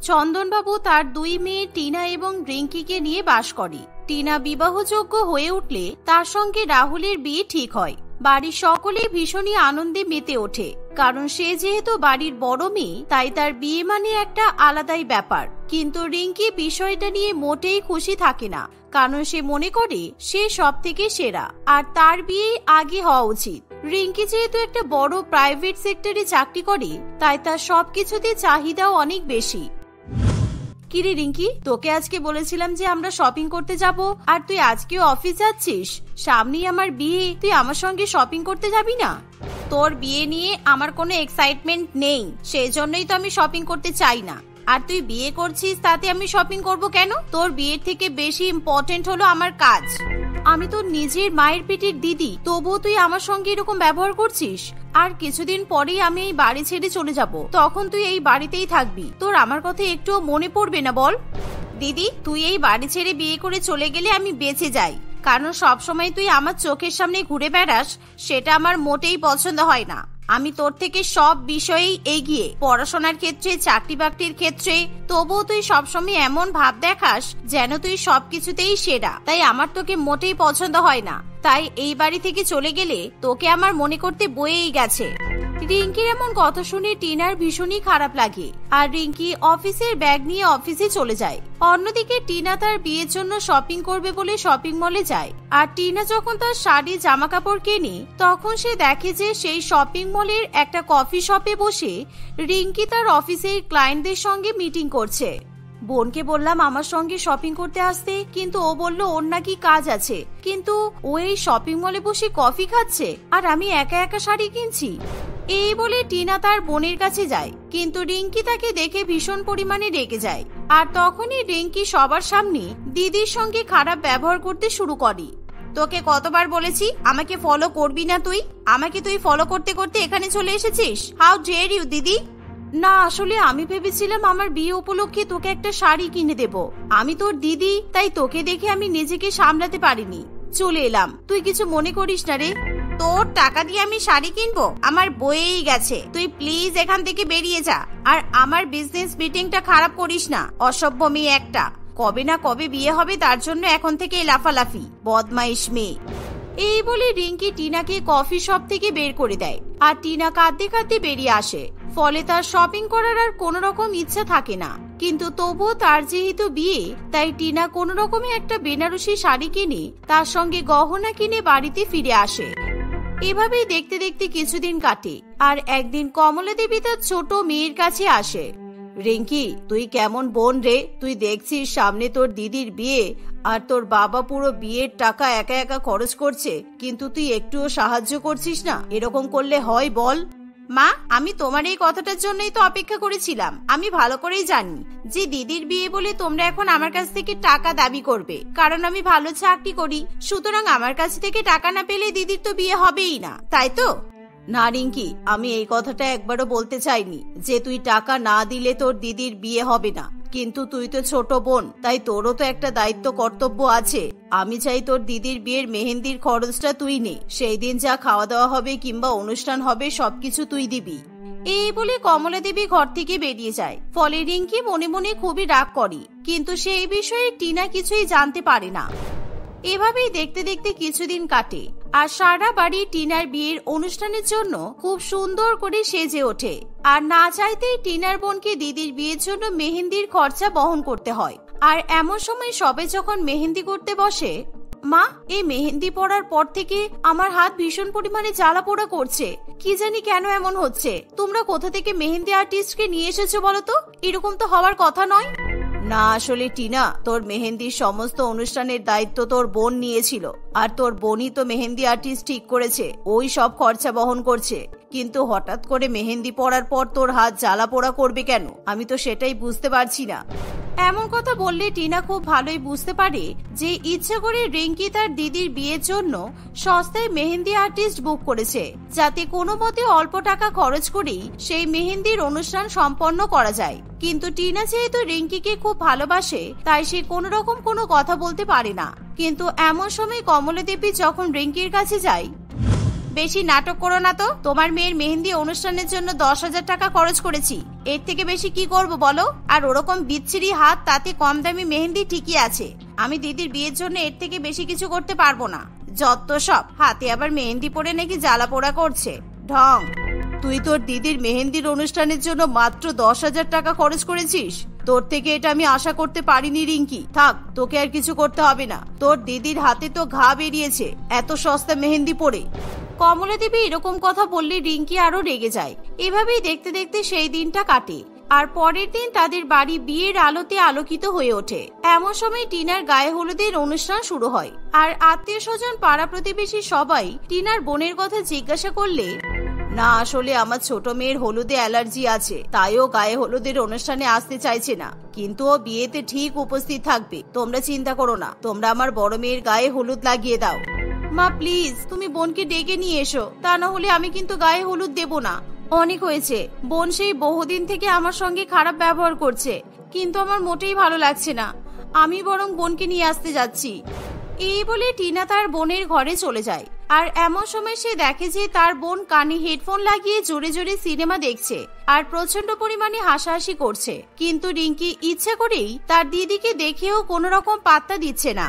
চন্দনবাবু তার 2 মেয়ে টিনা এবং রিঙ্কিকে নিয়ে বাস করে। টিনা বিবাহযোগ্য হয়ে উঠলে তার সঙ্গে রাহুলের বিয়ে ঠিক হয়। বাড়ির সকলে ভীষণই আনন্দে মেতে ওঠে, কারণ সে যেহেতু বাড়ির বড় মেয়ে, তাই তার বিয়ে মানে একটা আলাদাই ব্যাপার। কিন্তু রিঙ্কি বিষয়টা নিয়ে মোটেই খুশি থাকে না, কারণ সে মনে করে সে সব থেকে সেরা আর তার বিয়ে আগে হওয়া উচিত। রিঙ্কি যেহেতু একটা বড় প্রাইভেট সেক্টরে চাকরি করে, তাই তার সবকিছুতে চাহিদাও অনেক বেশি। কিরে রিঙ্কি, তোকে আজকে বলেছিলাম যে আমরা শপিং করতে যাব, আর তুই আজকেও অফিস যাচ্ছিস? সামনেই আমার বিয়ে, তুই আমার সঙ্গে শপিং করতে যাবি না? তোর বিয়ে নিয়ে আমার কোনো এক্সাইটমেন্ট নেই, সেই জন্যই তো আমি শপিং করতে চাই না। আর তুই বিয়ে করছিস, তাতে আমি শপিং করব কেন? তোর বিয়ের থেকে বেশি ইম্পর্টেন্ট হলো আমার কাজ। আমি তোর নিজের মায়ের পেটের দিদি, তবুও তুই আমার সঙ্গে এরকম ব্যবহার করছিস। আর কিছুদিন পরেই আমি এই বাড়ি ছেড়ে চলে যাব, তখন তুই এই বাড়িতেই থাকবি। তোর আমার কথা একটুও মনে পড়বে না বল? দিদি, তুই এই বাড়ি ছেড়ে বিয়ে করে চলে গেলে আমি বেঁচে যাই, কারণ সব সময় তুই আমার চোখের সামনে ঘুরে বেড়াস, সেটা আমার মোটেই পছন্দ হয় না। আমি তোর থেকে সব বিষয়েই এগিয়ে, পড়াশোনার ক্ষেত্রে, চাকরি বাকরির ক্ষেত্রে, তবুও তুই সবসময় এমন ভাব দেখাস যেন তুই সবকিছুতেই সেরা। তাই আমার তোকে মোটেই পছন্দ হয় না। তাই এই বাড়ি থেকে চলে গেলে তোকে আমার মনে করতে বয়েই গেছে। রিঙ্কির এমন কথা শুনে টিনার ভীষণই খারাপ লাগে, আর রিঙ্কি অফিসের ব্যাগ নিয়ে অফিসে চলে যায়। অন্যদিকে টিনা তার বিয়ের জন্য শপিং করবে বলে শপিং মলে যায়। আর টিনা যখন তার শাড়ি জামা কাপড় কেনে, তখন সে দেখে যে সেই শপিং মলের একটা কফি শপে বসে রিঙ্কি তার অফিসের ক্লায়েন্টদের সঙ্গে মিটিং করছে। বোনকে বললাম আমার সঙ্গে শপিং করতে আসতে, কিন্তু ও বলল ওর নাকি কাজ আছে। কিন্তু ও এই শপিং মলে বসে কফি খাচ্ছে, আর আমি একা একা শাড়ি কিনছি। এই বলে টিনা তার বোনের কাছে যায়, কিন্তু রিঙ্কি তাকে দেখে ভীষণ পরিমাণে রেগে যায়। আর তখনই রিঙ্কি সবার সামনে দিদির সঙ্গে খারাপ ব্যবহার করতে শুরু করে। তোকে কতবার বলেছি আমাকে ফলো করবি না তুই? আমাকে তুই ফলো করতে করতে এখানে চলে এসেছিস। হাউ ডেয়ার ইউ দিদি! না, আসলে আমি ভেবেছিলাম আমার বিয়ে উপলক্ষে তোকে একটা শাড়ি কিনে দেব। আমি তোর দিদি, তাই তোকে দেখে আমি নিজেকে সামলাতে পারিনি, চলে এলাম। তুই কিছু মনে করিস না রে? তোর টাকা দিয়ে আমি শাড়ি কিনবো? আমার বয়েই গেছে। তুই প্লিজ এখান থেকে বেরিয়ে যা, আর আমার বিজনেস মিটিংটা খারাপ করিস না। অসভ্য মেয়ে একটা। কবে না কবে বিয়ে হবে, তার জন্য এখন থেকে লাফালাফি, বদমাইশ মেয়ে। এই বলে রিঙ্কি টিনাকে কফি শপ থেকে বের করে দেয়, আর টিনা কাঁদতে কাঁদতে বেরিয়ে আসে। ফলে তার শপিং করার আর কোনো রকম ইচ্ছা থাকে না। কিন্তু তবুও তার যেহেতু বিয়ে, তাই টিনা কোনো রকমে একটা বেনারসি শাড়ি কিনে তার সঙ্গে গহনা কিনে বাড়িতে ফিরে আসে। এভাবেই দেখতে দেখতে কিছুদিন কাটে, আর একদিন কমলা দেবী তার ছোট মেয়ের কাছে আসে। রিঙ্কি, তুই কেমন বোন রে? তুই দেখছিস সামনে তোর দিদির বিয়ে, আর তোর বাবা পুরো বিয়ের টাকা একা একা খরচ করছে, কিন্তু তুই একটুও সাহায্য করছিস না। এরকম করলে হয় বল? মা, আমি তোমার এই কথাটার জন্যই তো অপেক্ষা করেছিলাম। আমি ভালো করেই জানি যে দিদির বিয়ে বলে তোমরা এখন আমার কাছ থেকে টাকা দাবি করবে, কারণ আমি ভালো চাকরি করি। সুতরাং আমার কাছ থেকে টাকা না পেলে দিদির তো বিয়ে হবেই না, তাই তো? না রিঙ্কি, আমি এই কথাটা একবারও বলতে চাইনি যে তুই টাকা না দিলে তোর দিদির বিয়ে হবে না। কিন্তু তুই তো ছোট বোন, তাই তোরও তো একটা দায়িত্ব কর্তব্য আছে। আমি চাই তোর দিদির বিয়ের মেহেন্দির খরচটা তুই নে। সেই দিন যা খাওয়া দাওয়া হবে কিংবা অনুষ্ঠান হবে, সবকিছু তুই দিবি। এই বলে কমলা দেবী ঘর থেকে বেরিয়ে যায়। ফলে রিঙ্কি মনে মনে খুবই রাগ করে, কিন্তু সেই বিষয়ে টিনা কিছুই জানতে পারে না। এভাবেই দেখতে দেখতে কিছুদিন কাটে, আর সারা বাড়ি টিনার বিয়ের অনুষ্ঠানের জন্য খুব সুন্দর করে সেজে ওঠে। আর না চাইতেই টিনার বোনকে দিদির বিয়ের জন্য মেহেন্দির খরচা বহন করতে হয়। আর এমন সময় সবে যখন মেহেন্দি করতে বসে, মা, এই মেহেন্দি পড়ার পর থেকে আমার হাত ভীষণ পরিমাণে জ্বালা পোড়া করছে। কি জানি কেন এমন হচ্ছে। তোমরা কোথা থেকে মেহেন্দি আর্টিস্টকে নিয়ে এসেছো বলো তো? এরকম তো হওয়ার কথা নয়। না, আসলে টিনা, তোর মেহেন্দির সমস্ত অনুষ্ঠানের দায়িত্ব তোর বোন নিয়েছিল, আর তোর বোনই তো মেহেন্দি আর্টিস্ট ঠিক করেছে, ওই সব খরচা বহন করছে। কিন্তু হঠাৎ করে মেহেন্দি পড়ার পর তোর হাত জ্বালা পোড়া করবে কেন? আমি তো সেটাই বুঝতে পারছি না। এমন কথা বললে টিনা খুব ভালোই বুঝতে পারে যে ইচ্ছা করে রিঙ্কি তার দিদির বিয়ের জন্য সস্তায় মেহেন্দি আর্টিস্ট বুক করেছে, যাতে কোনো মতে অল্প টাকা খরচ করেই সেই মেহেন্দির অনুষ্ঠান সম্পন্ন করা যায়। কিন্তু টিনা যেহেতু রিঙ্কিকে খুব ভালোবাসে, তাই সে কোনো রকম কোনো কথা বলতে পারে না। কিন্তু এমন সময় কমলা দেবী যখন রিঙ্কির কাছে যায়, বেশি নাটক করো না তো। তোমার মেয়ের মেহেন্দি অনুষ্ঠানের জন্য 10,000 টাকা খরচ করেছি, এর থেকে বেশি কি করব বলো? আর ওরকম বিচ্ছিরি হাত, তাতে কম দামি মেহেন্দি ঠিকই আছে। আমি দিদির বিয়ের জন্য এর থেকে বেশি কিছু করতে পারবো না। যত সব, হাতে আবার মেহেন্দি পরে নাকি জ্বালা পোড়া করছে। ঢং। তুই তোর দিদির মেহেন্দির অনুষ্ঠানের জন্য মাত্র 10,000 টাকা খরচ করেছিস? তোর থেকে এটা আমি আশা করতে পারিনি রিঙ্কি। থাক, তোকে আর কিছু করতে হবে না। তোর দিদির হাতে তো ঘা বেরিয়েছে এত সস্তা মেহেন্দি পরে। কমলা দেবী এরকম কথা বললে রিঙ্কি আরো রেগে যায়। এভাবেই দেখতে দেখতে সেই দিনটা কাটে। আর পরের দিন তাদের বাড়ি বিয়ের আলোতে আলোকিত হয়ে ওঠে। এমন সময় টিনার গায়ে হলুদের অনুষ্ঠান শুরু হয়। আর আত্মীয় স্বজন, পাড়া প্রতিবেশী সবাই টিনার বোনের কথা জিজ্ঞাসা করলে, না আসলে আমার ছোট মেয়ের হলুদে অ্যালার্জি আছে, তাইও গায়ে হলুদের অনুষ্ঠানে আসতে চাইছে না, কিন্তু ও বিয়েতে ঠিক উপস্থিত থাকবে। তোমরা চিন্তা করো না, তোমরা আমার বড় মেয়ের গায়ে হলুদ লাগিয়ে দাও। মা প্লিজ তুমি বোনকে ডেকে নিয়ে এসো, তা না হলে আমি কিন্তু গায়ে হলুদ দেব না। অনেক হয়েছে, বোন সেই বহুদিন থেকে আমার সঙ্গে খারাপ ব্যবহার করছে, কিন্তু আমার মোটেই ভালো লাগছে না। আমি বরং বোনকে নিয়ে আসতে যাচ্ছি। এই বলে টিনা তার বোনের ঘরে চলে যায়। আর এমন সময় সে দেখে যে তার বোন কানে হেডফোন লাগিয়ে জোরে জোরে সিনেমা দেখছে আর প্রচন্ড পরিমাণে হাসাহাসি করছে। কিন্তু রিঙ্কি ইচ্ছা করেই তার দিদিকে দেখেও কোনো রকম পাত্তা দিচ্ছে না।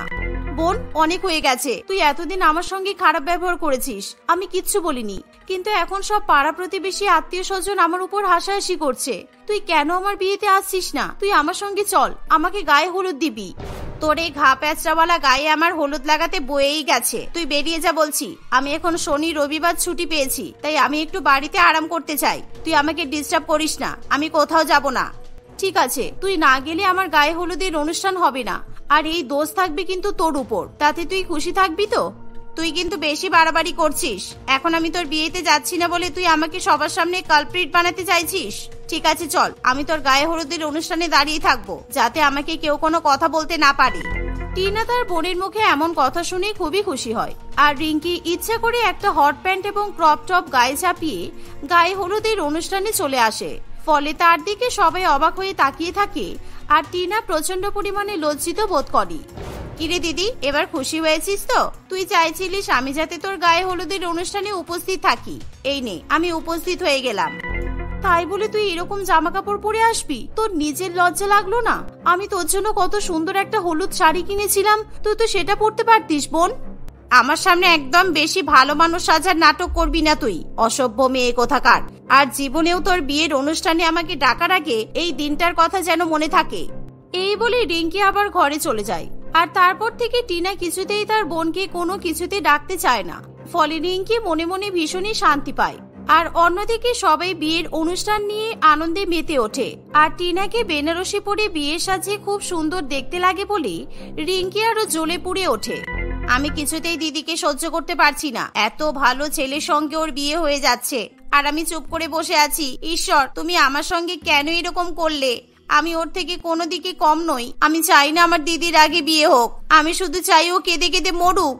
বোন, অনেক হয়ে গেছে, তুই এতদিন আমার সঙ্গে খারাপ ব্যবহার করেছিস, আমি কিচ্ছু বলিনি, কিন্তু এখন সব পাড়া প্রতিবেশী আত্মীয় স্বজন আমার উপর হাসাহাসি করছে। তুই কেন আমার বিয়েতে আসছিস না? তুই আমার সঙ্গে চল, আমাকে গায়ে হলুদ দিবি। তোর এই ঘা প্যাঁচড়াওয়ালা গায়ে আমার হলুদ লাগাতে বয়েই গেছে, তুই বেরিয়ে যা বলছি। আমি এখন শনি রবিবার ছুটি পেয়েছি, তাই আমি একটু বাড়িতে আরাম করতে চাই। তুই আমাকে ডিস্টার্ব করিস না, আমি কোথাও যাব না। ঠিক আছে, তুই না গেলে আমার গায়ে হলুদের অনুষ্ঠান হবে না, আর এই দোষ থাকবে কিন্তু তোর উপর। তাতে তুই খুশি থাকবি তো? তুই কিন্তু বেশি বাড়াবাড়ি করছিস। এখন আমি তোর বিয়েতে যাচ্ছি না বলে তুই আমাকে সবার সামনে কালপ্রিট বানাতে চাইছিস। ঠিক আছে চল, আমি তোর গায়ে হলুদের অনুষ্ঠানে দাঁড়িয়ে থাকবো, যাতে আমাকে কেউ কোনো কথা বলতে না পারে। টিনা তার বোনের মুখে এমন কথা শুনে খুবই খুশি হয়। আর রিঙ্কি ইচ্ছা করে একটা হট প্যান্ট এবং ক্রপ টপ গায়ে চাপিয়ে গায়ে হলুদের অনুষ্ঠানে চলে আসে। ফলে তার দিকে সবাই অবাক হয়ে তাকিয়ে থাকে। আর টিনা প্রচন্ড পরিমাণে লজ্জিত বোধ করে। কিরে দিদি, এবার খুশি হয়েছিস তো? তুই চাইছিলিস আমি যাতে তোর গায়ে হলুদের অনুষ্ঠানে উপস্থিত থাকি। এই নে, আমি উপস্থিত হয়ে গেলাম। তাই বলে তুই এরকম জামা কাপড় পরে আসবি? তোর নিজের লজ্জা লাগলো না? আমি তোর জন্য কত সুন্দর একটা হলুদ শাড়ি কিনেছিলাম, তুই তো সেটা পরতে পারতিস বোন। আমার সামনে একদম বেশি ভালো মানুষ সাজার নাটক করবি না তুই, অসভ্য মেয়ে কোথাকার। আর জীবনেও তোর বিয়ের অনুষ্ঠানে আমাকে ডাকার আগে এই দিনটার কথা যেন মনে থাকে। এই বলে রিঙ্কি আবার ঘরে চলে যায়। আর তারপর থেকে টিনা কিছুতেই তার বোনকে কোনো কিছুতে ডাকতে চায় না। ফলে রিঙ্কি মনে মনে ভীষণই শান্তি পায়। আর অন্যদিকে সবাই বিয়ের অনুষ্ঠান নিয়ে আনন্দে মেতে ওঠে। আর টিনাকে বেনারসি পরে বিয়ের সাজে খুব সুন্দর দেখতে লাগে বলে রিঙ্কি আরো জ্বলে পুড়ে ওঠে। আমি কিছুতেই দিদিকে সহ্য করতে পারছি না, এত ভালো ছেলের সঙ্গে ওর বিয়ে হয়ে যাচ্ছে আর আমি চুপ করে বসে আছি। ঈশ্বর, তুমি আমার সঙ্গে কেন এরকম করলে? আমি ওর থেকে কোনো দিকে কম নই। আমি চাই না আমার দিদির আগে বিয়ে হোক, আমি শুধু চাই ও কেঁদে কেঁদে মরুক।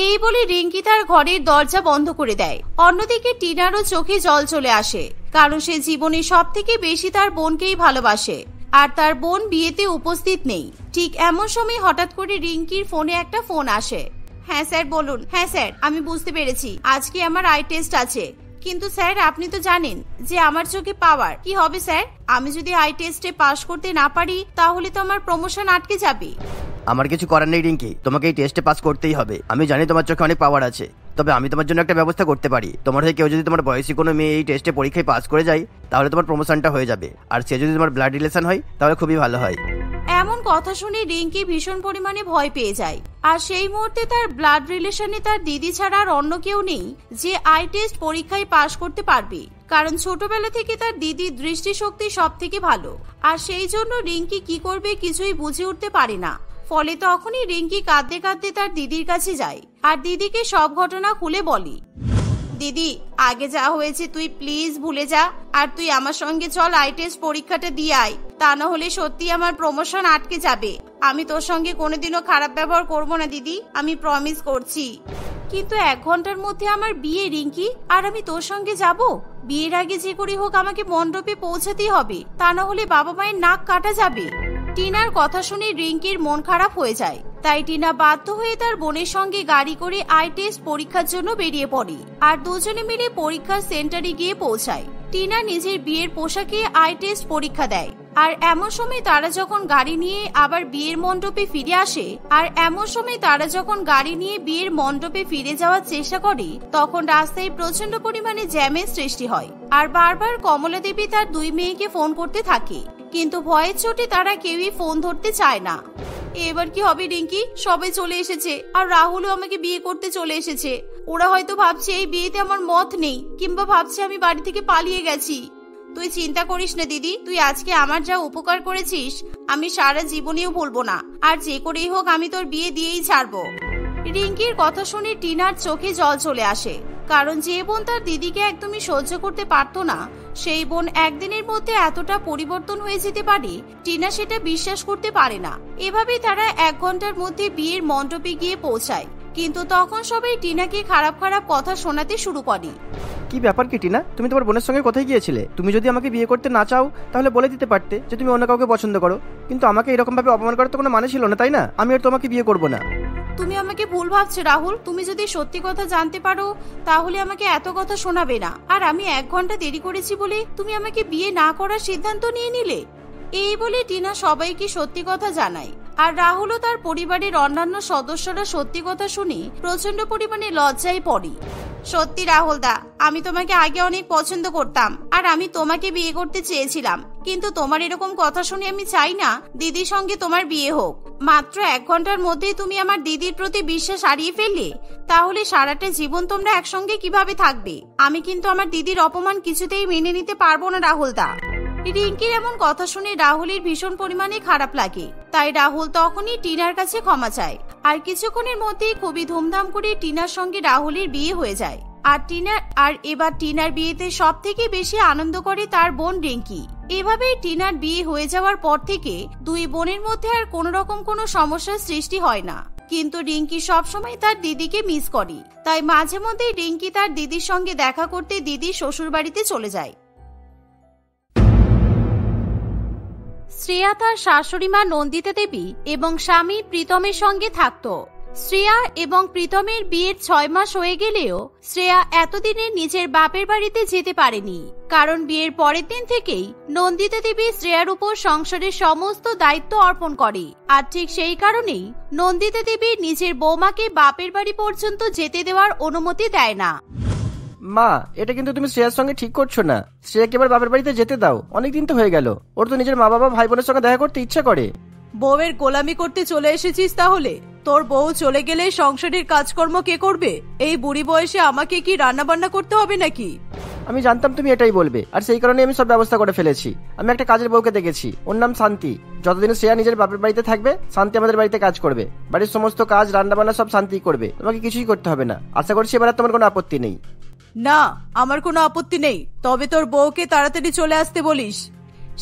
এই বলে রিঙ্কি তার ঘরের দরজা বন্ধ করে দেয়। অন্যদিকে টিনারও চোখে জল চলে আসে, কারণ সে জীবনে সব থেকে বেশি তার বোনকেই ভালোবাসে। আর তার বোন বিয়েতে উপস্থিত নেই। ঠিক এমন সময় হঠাৎ করে রিঙ্কির ফোনে একটা ফোন আসে। হ্যাঁ স্যার বলুন। হ্যাঁ স্যার, আমি বুঝতে পেরেছি, আজকে আমার আই টেস্ট আছে। কিন্তু স্যার আপনি তো জানেন যে আমার চোখে পাওয়ার। কি হবে স্যার? আমি যদি আই টেস্টে পাশ করতে না পারি তাহলে তো আমার প্রমোশন আটকে যাবে। আমার কিছু করার নেই রিঙ্কি, তোমাকে এই টেস্টে পাস করতেই হবে। আমি জানি তোমার চোখে অনেক পাওয়ার আছে, তবে আমি তোমার জন্য একটা ব্যবস্থা করতে পারি। তোমার হয়ে কেউ যদি তোমার বয়সী কোনো মেয়ে এই টেস্টে পরীক্ষায় পাস করে যায় তাহলে তোমার প্রমোশনটা হয়ে যাবে। আর সে যদি তোমার ব্লাড রিলেশন হয় তাহলে খুবই ভালো হয়। এমন কথা শুনে রিঙ্কি ভীষণ পরিমাণে ভয় পেয়ে যায়। আর সেই মুহূর্তে তার ব্লাড রিলেশনে তার দিদি ছাড়া আর অন্য কেউ নেই যে আই টেস্ট পরীক্ষায় পাশ করতে পারবে। কারণ ছোটবেলা থেকে তার দিদির দৃষ্টিশক্তি সব থেকে ভালো। আর সেই জন্য রিঙ্কি কি করবে কিছুই বুঝে উঠতে পারে না। ফলে তখনই রিঙ্কি কাঁদতে কাঁদতে তার দিদির কাছে যায় আর দিদিকে সব ঘটনা খুলে বলে। দিদি, আগে যা হয়েছে তুই প্লিজ ভুলে যা, আর তুই আমার সঙ্গে চল আই টেস্ট পরীক্ষাটা দিয়ে আয়। তা না হলে সত্যি আমার প্রমোশন আটকে যাবে। আমি তোর সঙ্গে কোনোদিনও খারাপ ব্যবহার করবো না দিদি, আমি প্রমিস করছি। কিন্তু 1 ঘন্টার মধ্যে আমার বিয়ে রিঙ্কি, আর আমি তোর সঙ্গে যাব? বিয়ের আগে যে করে হোক আমাকে মণ্ডপে পৌঁছাতেই হবে, তা না হলে বাবা মায়ের নাক কাটা যাবে। টিনার কথা শুনে রিঙ্কির মন খারাপ হয়ে যায়। তাই টিনা বাধ্য হয়ে তার বোনের সঙ্গে গাড়ি করে আই টেস্ট পরীক্ষার জন্য বেরিয়ে পড়ে আর দুজনে মিলে পরীক্ষার সেন্টারে গিয়ে পৌঁছায়। টিনা নিজের বিয়ের পোশাকে আই টেস্ট পরীক্ষা দেয় আর এমন সময় তারা যখন গাড়ি নিয়ে বিয়ের মণ্ডপে ফিরে যাওয়ার চেষ্টা করে তখন রাস্তায় প্রচন্ড পরিমাণে জ্যামের সৃষ্টি হয় আর বারবার কমলা দেবী তার দুই মেয়েকে ফোন করতে থাকে, কিন্তু ভয়ের চোটে তারা কেউই ফোন ধরতে চায় না। এবার কি হবে রিঙ্কি? সবাই চলে এসেছে আর রাহুলও আমাকে বিয়ে করতে চলে এসেছে। ওরা হয়তো ভাবছে এই বিয়েতে আমার মত নেই, কিংবা ভাবছে আমি বাড়ি থেকে পালিয়ে গেছি। তুই চিন্তা করিস না দিদি, তুই আজকে আমার যা উপকার করেছিস আমি সারা জীবনেও ভুলবো না, আর যে করেই হোক আমি তোর বিয়ে দিয়েই ছাড়বো। রিঙ্কির কথা শুনে টিনার চোখে জল চলে আসে, কারণ যে বোন তার দিদিকে একদমই সহ্য করতে পারতো না সেই বোন একদিনের মধ্যে এতটা পরিবর্তন হয়ে যেতে পারে টিনা সেটা বিশ্বাস করতে পারে না। এভাবেই তারা 1 ঘন্টার মধ্যে বিয়ের মণ্ডপে গিয়ে পৌঁছায়, কিন্তু তখন সবাই টিনাকে খারাপ খারাপ কথা শোনাতে শুরু করে। কি ব্যাপার কি টিনা, তুমি তোমার বোনের সঙ্গে কোথায় গিয়েছিলে? তুমি যদি আমাকে বিয়ে করতে না চাও তাহলে বলে দিতে পারতে যে তুমি অন্য কাউকে পছন্দ করো, কিন্তু আমাকে এরকম ভাবে অপমান করার তো কোনো মানে ছিল না, তাই না? আমি আর তোমাকে বিয়ে করবো না। তুমি আমাকে ভুল ভাবছো রাহুল, তুমি যদি সত্যি কথা জানতে পারো তাহলে আমাকে এত কথা শোনাবে না। আর আমি 1 ঘন্টা দেরি করেছি বলে তুমি আমাকে বিয়ে না করার সিদ্ধান্ত নিয়ে নিলে। এই বলে টিনা সবাইকে সত্যি কথা জানায়, আর রাহুলও তার পরিবারের অন্যান্য সদস্যরা সত্যি কথা শুনে প্রচন্ড পরিমাণে লজ্জায় পড়ে। সত্যি রাহুল দা, আমি তোমাকে আগে অনেক পছন্দ করতাম আর আমি তোমাকে বিয়ে করতে চেয়েছিলাম, কিন্তু তোমার এরকম কথা শুনে আমি চাই না দিদির সঙ্গে তোমার বিয়ে হোক। মাত্র 1 ঘন্টার মধ্যেই তুমি আমার দিদির প্রতি বিশ্বাস হারিয়ে ফেললে, তাহলে সারাটা জীবন তোমরা একসঙ্গে কিভাবে থাকবে? আমি কিন্তু আমার দিদির অপমান কিছুতেই মেনে নিতে পারবো না রাহুল দা। রিঙ্কির এমন কথা শুনে রাহুলের ভীষণ পরিমাণে খারাপ লাগে, তাই রাহুল তখনই টিনার কাছে ক্ষমা চায়। আর কিছুক্ষণের মধ্যেই খুবই ধুমধাম করে টিনার সঙ্গে রাহুলের বিয়ে হয়ে যায়। আর এবার টিনার বিয়েতে সব থেকে বেশি আনন্দ করে তার বোন রিঙ্কি। এভাবেই টিনার বিয়ে হয়ে যাওয়ার পর থেকে দুই বোনের মধ্যে আর কোনো রকম কোনো সমস্যার সৃষ্টি হয় না, কিন্তু রিঙ্কি সবসময় তার দিদিকে মিস করে। তাই মাঝে মধ্যে রিঙ্কি তার দিদির সঙ্গে দেখা করতে দিদির শ্বশুর বাড়িতে চলে যায়। শ্রেয়া তার শাশুড়ি মা নন্দিতা দেবী এবং স্বামী প্রীতমের সঙ্গে থাকত। শ্রেয়া এবং প্রীতমের বিয়ের 6 মাস হয়ে গেলেও শ্রেয়া এতদিনে নিজের বাপের বাড়িতে যেতে পারেনি, কারণ বিয়ের পরের দিন থেকেই নন্দিতা দেবী শ্রেয়ার উপর সংসারের সমস্ত দায়িত্ব অর্পণ করে। আর ঠিক সেই কারণেই নন্দিতা দেবী নিজের বৌমাকে বাপের বাড়ি পর্যন্ত যেতে দেওয়ার অনুমতি দেয় না। মা, এটা কিন্তু তুমি শ্রেয়ার সঙ্গে ঠিক করছো না। শ্রেয়াকে এবার বাপের বাড়িতে যেতে দাও, অনেকদিন তো হয়ে গেল। ওর তো নিজের মা বাবা ভাই বোনের সঙ্গে দেখা করতে ইচ্ছা করে। বউয়ের গোলামি করতে চলে এসেছিস তাহলে? তোর বউ চলে গেলে সংসারের কাজকর্ম কে করবে? এই বুড়ি বয়সে আমাকে কি রান্না বান্না করতে হবে নাকি? আমি জানতাম তুমি এটাই বলবে, আর সেই কারণে আমি সব ব্যবস্থা করে ফেলেছি। আমি একটা কাজের বউকে দেখেছি, ওর নাম শান্তি। যতদিন শ্রেয়া নিজের বাপের বাড়িতে থাকবে, শান্তি আমাদের বাড়িতে কাজ করবে। বাড়ির সমস্ত কাজ রান্না বান্না সব শান্তি করবে, তোমাকে কিছুই করতে হবে না। আশা করছি এবার তোমার কোনো আপত্তি নেই। না, আমার কোনো আপত্তি নেই, তবে তোর বউকে তাড়াতাড়ি চলে আসতে বলিস।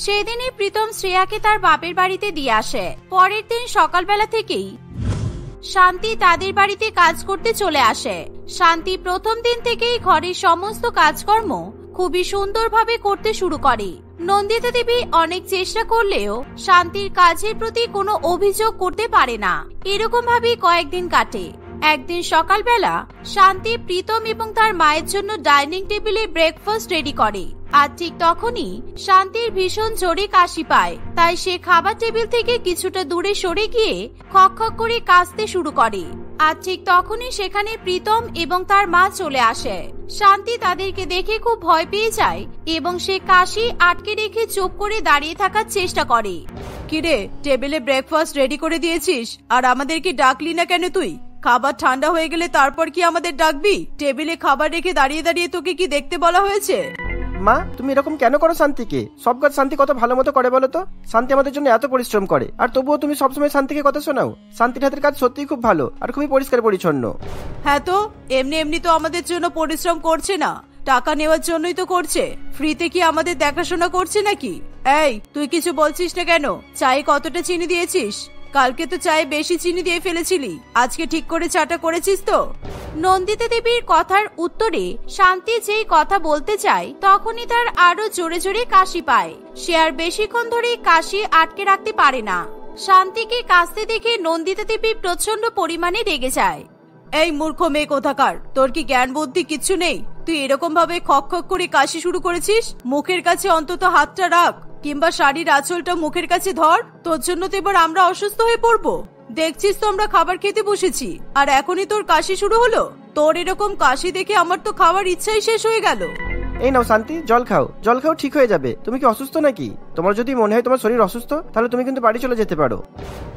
সেদিনই প্রীতম শ্রেয়াকে তার বাপের বাড়িতে দিয়ে আসে। পরের দিন সকালবেলা থেকেই শান্তি তাদের বাড়িতে কাজ করতে চলে আসে। শান্তি প্রথম দিন থেকেই ঘরের সমস্ত কাজকর্ম খুবই সুন্দরভাবে করতে শুরু করে। নন্দিতা দেবী অনেক চেষ্টা করলেও শান্তির কাজের প্রতি কোনো অভিযোগ করতে পারে না। এরকম ভাবে কয়েকদিন কাটে। একদিন সকালবেলা শান্তি প্রীতম এবং তার মায়ের জন্য ডাইনিং টেবিলে ব্রেকফাস্ট রেডি করে। আর ঠিক তখনই শান্তির ভীষণ জোরে কাশি পায়, তাই সে খাবার টেবিল থেকে কিছুটা দূরে সরে গিয়ে খক খক করে কাশতে শুরু করে। আর ঠিক তখনই সেখানে প্রীতম এবং তার মা চলে আসে। শান্তি তাদেরকে দেখে খুব ভয় পেয়ে যায় এবং সে কাশি আটকে রেখে চুপ করে দাঁড়িয়ে থাকার চেষ্টা করে। কিরে, টেবিলে ব্রেকফাস্ট রেডি করে দিয়েছিস আর আমাদেরকে ডাকলি না কেন? তুই খাবার ঠান্ডা হয়ে গেলে তারপর কি আমাদের ডাকবি? টেবিলে খাবার রেখে দাঁড়িয়ে দাঁড়িয়ে তোকে কি দেখতে বলা হয়েছে? মা, তুমি এরকম কেন করো শান্তিকে? সব কাজ শান্তি কত ভালো মতো করে বলো তো। শান্তি আমাদের জন্য এত পরিশ্রম করে, আর তবুও তুমি সবসময় শান্তিকে কথা শোনাও। শান্তির হাতের কাজ সত্যিই খুব ভালো আর খুবই পরিষ্কার পরিচ্ছন্ন। হ্যাঁ তো, এমনি এমনি তো আমাদের জন্য পরিশ্রম করছে না, টাকা নেওয়ার জন্যই তো করছে। ফ্রিতে কি আমাদের দেখাশোনা করছে নাকি? এই, তুই কিছু বলছিস না কেন? চায়ে কতটা চিনি দিয়েছিস? কালকে তো চায়ে বেশি চিনি দিয়ে ফেলেছিলি, আজকে ঠিক করে চাটা করেছিস তো? নন্দিতা দেবীর কথার উত্তরে শান্তি যেই কথা বলতে চায় তখনই তার আরো জোরে জোরে কাশি পায়। সে আর বেশিক্ষণ ধরে কাশি আটকে রাখতে পারে না। শান্তিকে কাঁদতে দেখে নন্দিতা দেবী প্রচন্ড পরিমাণে রেগে যায়। এই মূর্খ মেয়ে কোথাকার, তোর কি জ্ঞান বুদ্ধি কিচ্ছু নেই? তুই এরকম ভাবে খক খক করে কাশি শুরু করেছিস? মুখের কাছে অন্তত হাতটা রাখ, কিংবা শাড়ির আঁচলটা মুখের কাছে ধর। তোর জন্য তো এবার আমরা অসুস্থ হয়ে পড়বো। দেখছিস তো আমরা খাবার খেতে বসেছি, আর এখনই তোর কাশি শুরু হলো। তোর এরকম কাশি দেখে আমার তো খাওয়ার ইচ্ছাই শেষ হয়ে গেল। এই নাও শান্তি, জল খাও, জল খাও, ঠিক হয়ে যাবে। তুমি কি অসুস্থ নাকি? তোমার যদি মনে হয় তোমার শরীর অসুস্থ, তাহলে তুমি কিন্তু বাড়ি চলে যেতে পারো।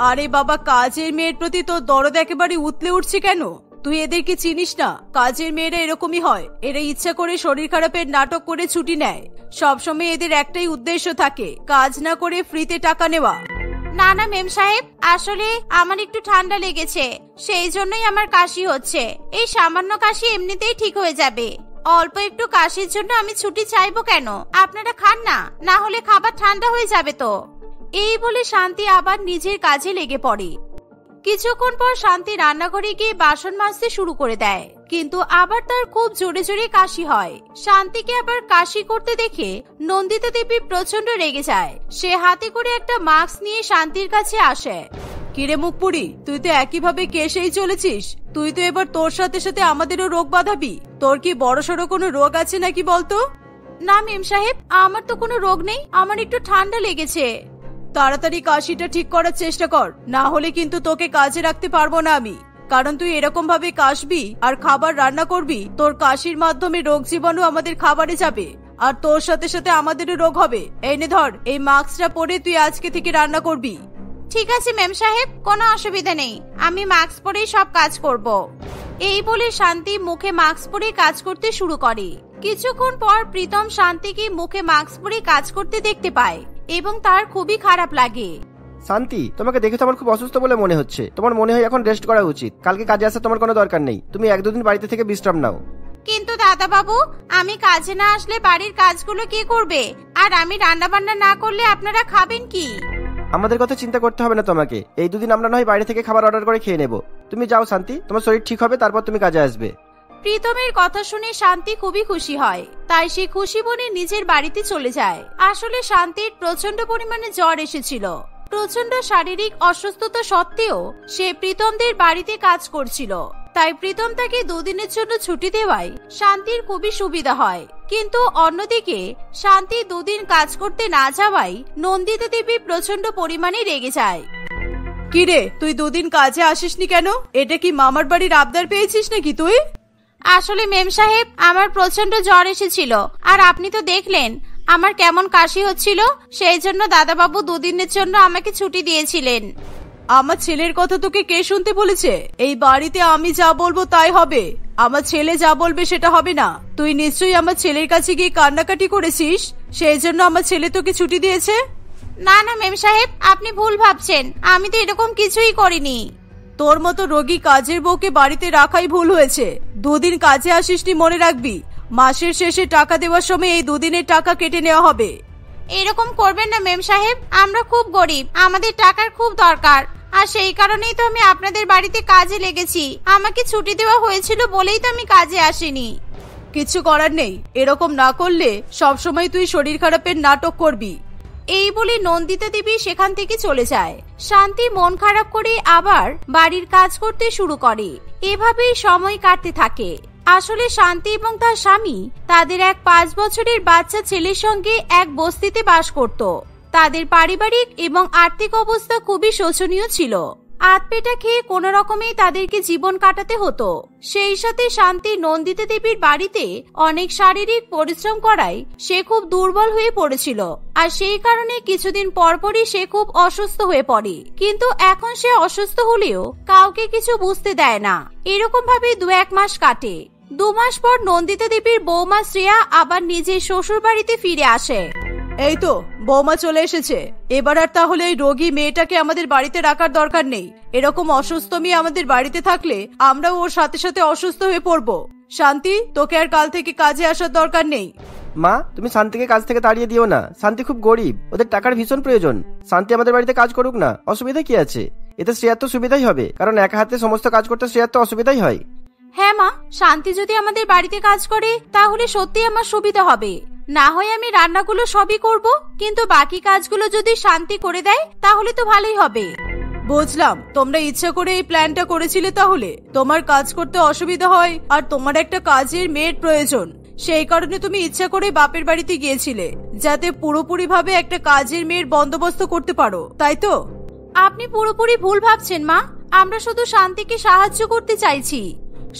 আরে বাবা, কাজের মেয়ের প্রতি তোর দরদ একেবারে উতলে উঠছে কেন? তুই এদেরকে চিনিস না? কাজের মেয়েরা এরকমই হয়। এরা ইচ্ছা করে শরীর খারাপের নাটক করে ছুটি নেয়। সবসময় এদের একটাই উদ্দেশ্য থাকে, কাজ না করে ফ্রিতে টাকা নেওয়া। না না মেম সাহেব, আসলে আমার একটু ঠান্ডা লেগেছে, সেই জন্যই আমার কাশি হচ্ছে। এই সামান্য কাশি এমনিতেই ঠিক হয়ে যাবে। অল্প একটু কাশির জন্য আমি ছুটি চাইবো কেন? আপনারা খান না, না হলে খাবার ঠান্ডা হয়ে যাবে তো। এই বলে শান্তি আবার নিজের কাজে লেগে পড়ে। কিছুক্ষণ পর শান্তি রান্নাঘরে গিয়ে বাসন মাজতে শুরু করে দেয়, কিন্তু আবার তার খুব জোরে জোরে কাশি হয়। শান্তিকে আবার কাশি করতে দেখে নন্দিতা দেবী প্রচন্ড রেগে যায়। সে হাতে করে একটা মাস্ক নিয়ে শান্তির কাছে আসে। কিরে মুখপুরি, তুই তো একইভাবে কেসেই চলেছিস। তুই তো এবার তোর সাথে সাথে আমাদেরও রোগ বাঁধাবি। তোর কি বড়সড় কোনো রোগ আছে নাকি বলতো? না মেম সাহেব, আমার তো কোনো রোগ নেই, আমার একটু ঠান্ডা লেগেছে। তাড়াতাড়ি কাশিটা ঠিক করার চেষ্টা কর, না হলে কিন্তু তোকে কাজে রাখতে পারবো না আমি। কারণ তুই এরকম ভাবে কাশবি আর খাবার রান্না করবি, তোর কাশির মাধ্যমে রোগ জীবাণু আমাদের খাবারে যাবে, আর তোর সাথে সাথে আমাদেরও রোগ হবে। এই নে ধর, এই মাস্কটা পরে তুই আজকে থেকে রান্না করবি। ঠিক আছে মেম সাহেব, কোনো অসুবিধা নেই, আমি মাস্ক পরেই সব কাজ করব। এই বলে শান্তি মুখে মাস্ক পরে কাজ করতে শুরু করে। কিছুক্ষণ পর প্রীতম শান্তিকে মুখে মাস্ক পরে কাজ করতে দেখতে পায় এবং তার খুবই খারাপ লাগে। শান্তি, তোমাকে দেখে তো আমার খুব অসুস্থ বলে মনে হচ্ছে। তোমার মনে হয় এখন রেস্ট করা উচিত। কালকে কাজে আসা তোমার কোনো দরকার নেই। তুমি 1-2 দিন বাড়িতে থেকে বিশ্রাম নাও। কিন্তু দাদা বাবু, আমি কাজে না আসলে বাড়ির কাজগুলো কে করবে? আর আমি রান্না বান্না না করলে আপনারা খাবেন কি? আমাদের কথা চিন্তা করতে হবে না তোমাকে। এই 2 দিন আমরা নয় বাইরে থেকে খাবার অর্ডার করে খেয়ে নেব। তুমি যাও শান্তি, তোমার শরীর ঠিক হবে, তারপর তুমি কাজে আসবে। প্রীতমের কথা শুনে শান্তি খুবই খুশি হয়, তাই সে খুশি মনে নিজের বাড়িতে চলে যায়। আসলে শান্তির প্রচন্ড পরিমাণে জ্বর এসেছিল। প্রচন্ড শারীরিক অসুস্থতা সত্ত্বেও সে প্রীতমদের বাড়িতে কাজ করছিল, তাই প্রীতম তাকে 2 দিনের জন্য ছুটি দেওয়ায় শান্তির খুবই সুবিধা হয়। কিন্তু অন্যদিকে শান্তি 2 দিন কাজ করতে না যাওয়ায় নন্দিতা দেবী প্রচন্ড পরিমাণে রেগে যায়। কিরে, তুই 2 দিন কাজে আসিসনি কেন? এটা কি মামার বাড়ির আবদার পেয়েছিস নাকি তুই? আসলে মেম সাহেব, আমার প্রচন্ড জ্বর এসেছিল, আর আপনি তো দেখলেন আমার কেমন কাশি হচ্ছিল। সেই জন্য দাদাবাবু 2 দিনের জন্য আমাকে ছুটি দিয়েছিলেন। আমার ছেলের কথা তোকে কে শুনতে বলেছে? এই বাড়িতে আমি যা বলবো তাই হবে। আমার ছেলে যা বলবে সেটা হবে না। তুই নিশ্চয়ই আমার ছেলের কাছে গিয়ে কান্নাকাটি করেছিস, সেই জন্য আমার ছেলে তোকে ছুটি দিয়েছে। না না মেম সাহেব, আপনি ভুল ভাবছেন, আমি তো এরকম কিছুই করিনি। তোর মতো রোগী কাজের বউকে বাড়িতে রাখাই ভুল হয়েছে। 2 দিন কাজে আসিসনি, মনে রাখবি মাসের শেষে টাকা দেওয়ার সময় এই 2 দিনের টাকা কেটে নেওয়া হবে। এরকম করবেন না মেম সাহেব, আমরা খুব গরিব, আমাদের টাকার খুব দরকার, আর সেই কারণেই তো আমি আপনাদের বাড়িতে কাজে লেগেছি। আমাকে ছুটি দেওয়া হয়েছিল বলেই তো আমি কাজে আসিনি। কিছু করার নেই, এরকম না করলে সবসময় তুই শরীর খারাপের নাটক করবি। এই বলে নন্দিতা দেবী সেখান থেকে চলে যায়। শান্তি মন খারাপ করে আবার বাড়ির কাজ করতে শুরু করে। এভাবেই সময় কাটতে থাকে। আসলে শান্তি এবং তার স্বামী তাদের এক 5 বছরের বাচ্চা ছেলের সঙ্গে এক বস্তিতে বাস করত। তাদের পারিবারিক এবং আর্থিক অবস্থা খুবই শোচনীয় ছিল। আধপেটা খেয়ে কোনো রকমেই তাদেরকে জীবন কাটাতে হতো। সেই সাথে শান্তি নন্দিতা দেবীর বাড়িতে অনেক শারীরিক পরিশ্রম করায় সে খুব দুর্বল হয়ে পড়েছিল, আর সেই কারণে কিছুদিন পরপরই সে খুব অসুস্থ হয়ে পড়ে। কিন্তু এখন সে অসুস্থ হলেও কাউকে কিছু বুঝতে দেয় না। এরকম ভাবে 2-1 মাস কাটে। 2 মাস পর নন্দিতা দেবীর বৌমা শ্রেয়া আবার নিজের শ্বশুর বাড়িতে ফিরে আসে। এই তো বৌমা চলে এসেছে। এবার আর তাহলে এই রোগী মেয়েটাকে আমাদের বাড়িতে রাখার দরকার নেই। এরকম অসুস্থ মেয়ে আমাদের বাড়িতে থাকলে আমরাও ওর সাথে সাথে অসুস্থ হয়ে পড়বো। শান্তি, তোকে আর কাল থেকে কাজে আসার দরকার নেই। মা, তুমি শান্তিকে কাজ থেকে তাড়িয়ে দিও না। শান্তি খুব গরিব, ওদের টাকার ভীষণ প্রয়োজন। শান্তি আমাদের বাড়িতে কাজ করুক না, অসুবিধা কি আছে? এতে শ্রেয়ার তো সুবিধাই হবে, কারণ একা হাতে সমস্ত কাজ করতে শ্রেয়ার তো অসুবিধাই হয়। হ্যাঁ মা, শান্তি যদি আমাদের বাড়িতে কাজ করে তাহলে সত্যি আমার সুবিধা হবে। না হয় আমি রান্নাগুলো সবই করব, কিন্তু বাকি কাজগুলো যদি শান্তি করে দেয় তাহলে তো ভালোই হবে। বুঝলাম, তোমরা ইচ্ছা করে এই প্ল্যানটা করেছিলে। তাহলে তোমার কাজ করতে অসুবিধা হয় আর তোমার একটা কাজের মেয়ের প্রয়োজন, সেই কারণে তুমি ইচ্ছা করে বাপের বাড়িতে গিয়েছিলে যাতে পুরোপুরি ভাবে একটা কাজের মেয়ের বন্দোবস্ত করতে পারো, তাই তো? আপনি পুরোপুরি ভুল ভাবছেন মা, আমরা শুধু শান্তিকে সাহায্য করতে চাইছি।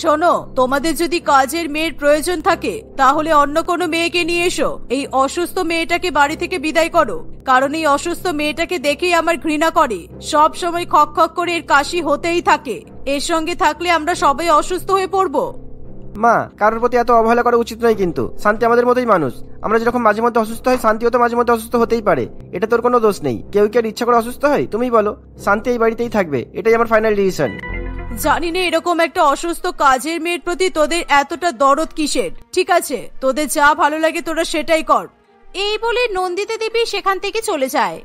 শোনো, তোমাদের যদি কাজের মেয়ের প্রয়োজন থাকে তাহলে অন্য কোনো মেয়েকে নিয়ে এসো। এই অসুস্থ মেয়েটাকে বাড়ি থেকে বিদায় করো, কারণ এই অসুস্থ মেয়েটাকে দেখেই আমার ঘৃণা করে। সব সময় খক খক করে এর কাশি হতেই থাকে। এর সঙ্গে থাকলে আমরা সবাই অসুস্থ হয়ে পড়বো। মা, কারোর প্রতি এত অবহেলা করা উচিত নয়, কিন্তু শান্তি আমাদের মতোই মানুষ। আমরা যেরকম মাঝে মধ্যে অসুস্থ হয়, শান্তিও তো মাঝে মধ্যে অসুস্থ হতেই পারে। এটা তোর কোনো দোষ নেই। কেউ কি আর ইচ্ছা করে অসুস্থ হয়? তুমিই বলো। শান্তি এই বাড়িতেই থাকবে, এটাই আমার ফাইনাল ডিসিশন। জানি না এরকম একটা অসুস্থ কাজের মেয়ের প্রতি তোদের এতটা দরদ কিসের। ঠিক আছে, তোদের যা ভালো লাগে তোরা সেটাই কর। এই বলে নন্দিতা দেবী সেখান থেকে চলে যায়।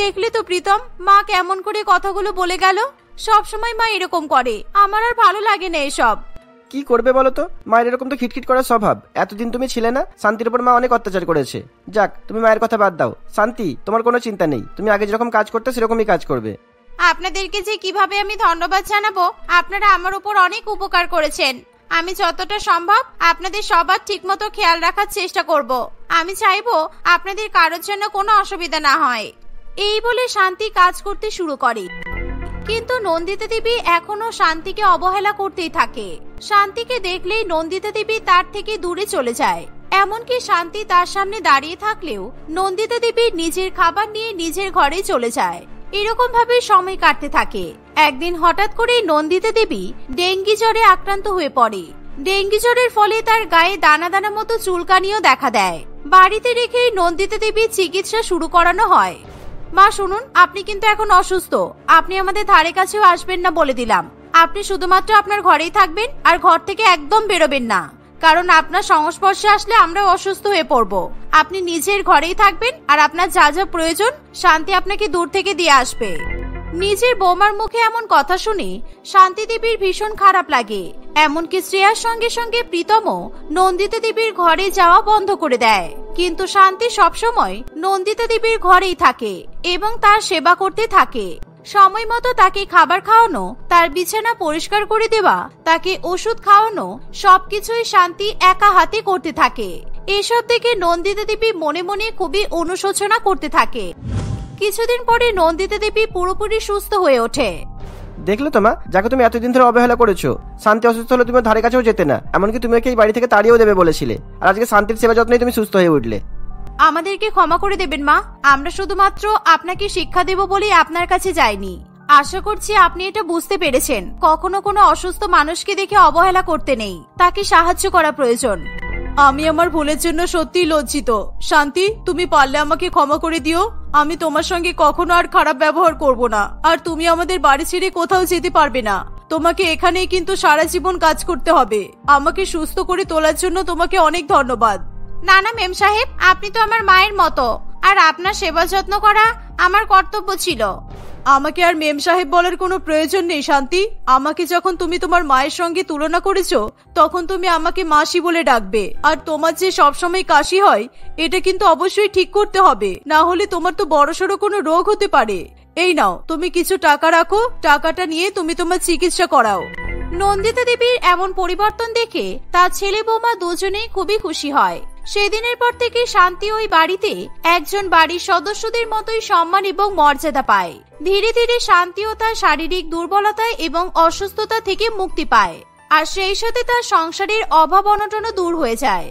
দেখলে তো প্রীতম, মা কেমন করে কথাগুলো বলে গেল। সব সময় মা এরকম করে, আমার আর ভালো লাগে না এসব। কি করবে বলো তো, মায়ের এরকম তো খিটখিট করার স্বভাব। এতদিন তুমি ছিলে না, শান্তির উপর মা অনেক অত্যাচার করেছে। যাক, তুমি মায়ের কথা বাদ দাও। শান্তি, তোমার কোনো চিন্তা নেই, তুমি আগে যেরকম কাজ করতে সেরকমই কাজ করবে। আপনাদেরকে যে কিভাবে আমি ধন্যবাদ জানাবো, আপনারা আমার উপর অনেক উপকার করেছেন। আমি যতটা সম্ভব আপনাদের সবার ঠিকমতো খেয়াল রাখার চেষ্টা করব। আমি চাইবো আপনাদের কারোর জন্য কোনো অসুবিধা না হয়। এই বলে শান্তি কাজ করতে শুরু করে, কিন্তু নন্দিতা দেবী এখনো শান্তিকে অবহেলা করতেই থাকে। শান্তিকে দেখলেই নন্দিতা দেবী তার থেকে দূরে চলে যায়। এমনকি শান্তি তার সামনে দাঁড়িয়ে থাকলেও নন্দিতা দেবী নিজের খাবার নিয়ে নিজের ঘরে চলে যায়। এরকম ভাবে সময় কাটতে থাকে। একদিন হঠাৎ করে নন্দিতা দেবী ডেঙ্গি জ্বরে আক্রান্ত হয়ে পড়ে। ডেঙ্গি জ্বরের ফলে তার গায়ে দানা দানা মতো চুলকানিও দেখা দেয়। বাড়িতে রেখেই নন্দিতা দেবীর চিকিৎসা শুরু করানো হয়। মা শুনুন, আপনি কিন্তু এখন অসুস্থ। আপনি আমাদের ধারে কাছেও আসবেন না বলে দিলাম। আপনি শুধুমাত্র আপনার ঘরেই থাকবেন আর ঘর থেকে একদম বেরোবেন না, কারণ আপনার সংস্পর্শে আসলে আমরা অসুস্থ হয়ে পড়ব। আপনি নিজের ঘরেই থাকবেন আর আপনার যা যা প্রয়োজন শান্তি আপনাকে দূর থেকে দিয়ে আসবে। নিজের বৌমার মুখে এমন কথা শুনে শান্তি দেবীর ভীষণ খারাপ লাগে। এমনকি শ্রেয়ার সঙ্গে সঙ্গে প্রীতমও নন্দিতা দেবীর ঘরে যাওয়া বন্ধ করে দেয়। কিন্তু শান্তি সবসময় নন্দিতা দেবীর ঘরেই থাকে এবং তার সেবা করতে থাকে। সময় মতো তাকে খাবার খাওয়ানো, তার বিছানা পরিষ্কার করে দেওয়া, তাকে ওষুধ খাওয়ানো, সবকিছুই শান্তি একা হাতে করতে থাকে। এসব দেখে নন্দিতা দেবী মনে মনে খুবই অনুশোচনা করতে থাকে। কিছুদিন পরে নন্দিতা দেবী পুরোপুরি সুস্থ হয়ে ওঠে। দেখলে তো মা, যাকে তুমি এতদিন ধরে অবহেলা করেছো। শান্তি অসুস্থ হলে তুমি ধারে কাছেও যেতে না, এমনকি তুমি ওকে এই বাড়ি থেকে তাড়িয়েও দেবে বলেছিলে। আর আজকে শান্তির সেবা যত্নেই তুমি সুস্থ হয়ে উঠলে। আমাদেরকে ক্ষমা করে দেবেন মা, আমরা শুধুমাত্র আপনাকে শিক্ষা দেব বলেই আপনার কাছে যাইনি। আশা করছি আপনি এটা বুঝতে পেরেছেন। কখনো কোনো অসুস্থ মানুষকে দেখে অবহেলা করতে নেই, তাকে সাহায্য করা প্রয়োজন। আমি আমার ভুলের জন্য সত্যিই লজ্জিত। শান্তি, তুমি পারলে আমাকে ক্ষমা করে দিও। আমি তোমার সঙ্গে কখনো আর খারাপ ব্যবহার করব না। আর তুমি আমাদের বাড়ি ছেড়ে কোথাও যেতে পারবে না। তোমাকে এখানেই কিন্তু সারা জীবন কাজ করতে হবে। আমাকে সুস্থ করে তোলার জন্য তোমাকে অনেক ধন্যবাদ। না না মেম সাহেব, আপনি তো আমার মায়ের মতো, আর আপনার সেবা যত্ন করা আমার কর্তব্য ছিল। আমাকে আর মেম সাহেব বলার কোনো প্রয়োজন নেই শান্তি। আমাকে যখন তুমি তোমার মায়ের সঙ্গে তুলনা করেছো, তখন তুমি আমাকে মাসি বলে ডাকবে। আর তোমার যে সবসময় কাশি হয়, এটা কিন্তু অবশ্যই ঠিক করতে হবে, না হলে তোমার তো বড়সড় কোনো রোগ হতে পারে। এই নাও, তুমি কিছু টাকা রাখো, টাকাটা নিয়ে তুমি তোমার চিকিৎসা করাও। নন্দিতা দেবীর এমন পরিবর্তন দেখে তার ছেলে বৌমা দুজনেই খুবই খুশি হয়। সেদিনের পর থেকে শান্তি ওই বাড়িতে একজন বাড়ির সদস্যদের মতোই সম্মান এবং মর্যাদা পায়। ধীরে ধীরে শান্তিও তার শারীরিক দুর্বলতা এবং অসুস্থতা থেকে মুক্তি পায়, আর সেই সাথে তার সংসারের অভাব অনটনও দূর হয়ে যায়।